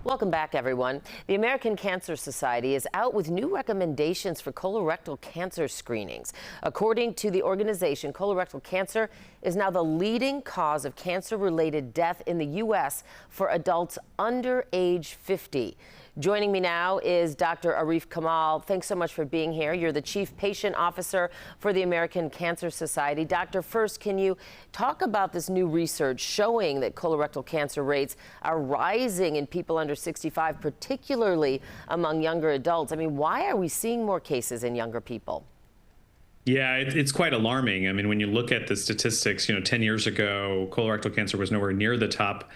Welcome back, everyone. The American Cancer Society is out with new recommendations for colorectal cancer screenings. According to the organization, colorectal cancer is now the leading cause of cancer-related death in the U.S. for adults under age 50. Joining me now is Dr. Arif Kamal. Thanks so much for being here. You're the Chief Patient Officer for the American Cancer Society. Doctor, first, can you talk about this new research showing that colorectal cancer rates are rising in people under 65, particularly among younger adults? I mean, why are we seeing more cases in younger people? Yeah, it's quite alarming. I mean, when you look at the statistics, 10 years ago, colorectal cancer was nowhere near the top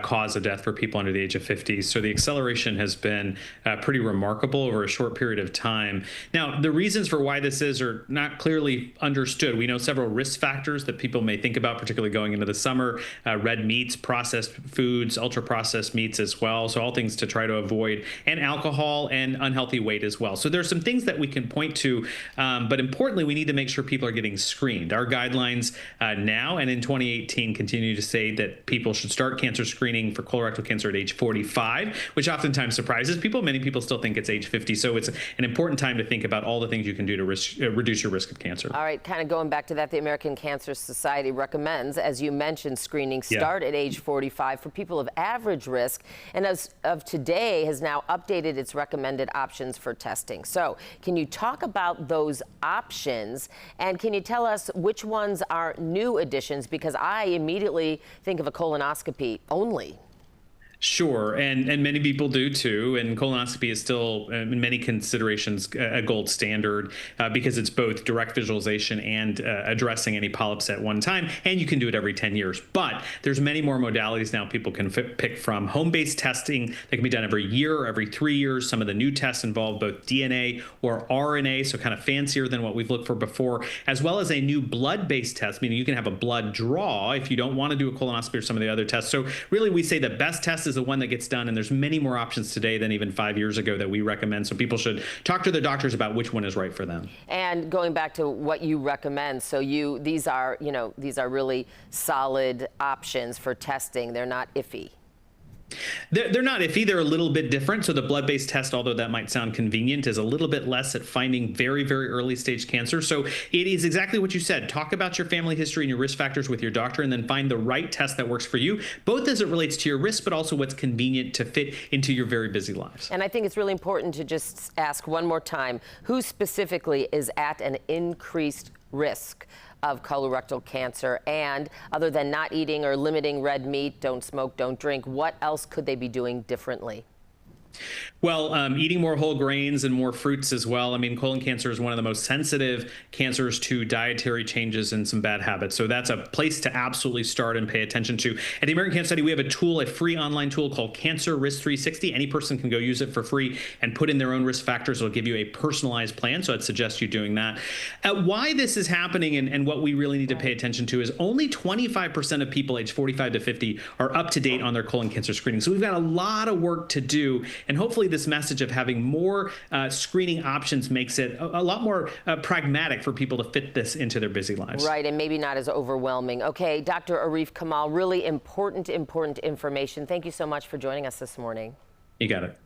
cause of death for people under the age of 50. So the acceleration has been pretty remarkable over a short period of time. Now, the reasons for why this is are not clearly understood. We know several risk factors that people may think about, particularly going into the summer: red meats, processed foods, ultra-processed meats as well. So all things to try to avoid, and alcohol and unhealthy weight as well. So there's some things that we can point to, but importantly, we need to make sure people are getting screened. Our guidelines now and in 2018 continue to say that people should start cancer screening for colorectal cancer at age 45, which oftentimes surprises people. Many people still think it's age 50. So it's an important time to think about all the things you can do to reduce your risk of cancer. All right, kind of going back to that, the American Cancer Society recommends, as you mentioned, screening start at age 45 for people of average risk, and as of today has now updated its recommended options for testing. So can you talk about those options? And can you tell us which ones are new additions? Because I immediately think of a colonoscopy only. Sure, and many people do too. And colonoscopy is still, in many considerations, a gold standard because it's both direct visualization and addressing any polyps at one time, and you can do it every 10 years. But there's many more modalities now people can pick from. Home-based testing that can be done every year or every 3 years. Some of the new tests involve both DNA or RNA, so kind of fancier than what we've looked for before, as well as a new blood-based test, meaning you can have a blood draw if you don't want to do a colonoscopy or some of the other tests. So really, we say the best test is the one that gets done, and there's many more options today than even 5 years ago that we recommend. So people should talk to their doctors about which one is right for them. And going back to what you recommend, so these are really solid options for testing. They're not iffy. They're not iffy. They're a little bit different. So the blood-based test, although that might sound convenient, is a little bit less at finding very, very early stage cancer. So it is exactly what you said. Talk about your family history and your risk factors with your doctor, and then find the right test that works for you, both as it relates to your risk, but also what's convenient to fit into your very busy lives. And I think it's really important to just ask one more time, who specifically is at an increased risk of colorectal cancer? And other than not eating or limiting red meat, don't smoke, don't drink, what else could they be doing differently? Well, eating more whole grains and more fruits as well. I mean, colon cancer is one of the most sensitive cancers to dietary changes and some bad habits. So that's a place to absolutely start and pay attention to. At the American Cancer Society, we have a tool, a free online tool called Cancer Risk 360. Any person can go use it for free and put in their own risk factors. It'll give you a personalized plan. So I'd suggest you doing that. Why this is happening and what we really need to pay attention to is only 25% of people aged 45 to 50 are up to date on their colon cancer screening. So we've got a lot of work to do. And hopefully this message of having more screening options makes it a lot more pragmatic for people to fit this into their busy lives. Right, and maybe not as overwhelming. Okay, Dr. Arif Kamal, really important information. Thank you so much for joining us this morning. You got it.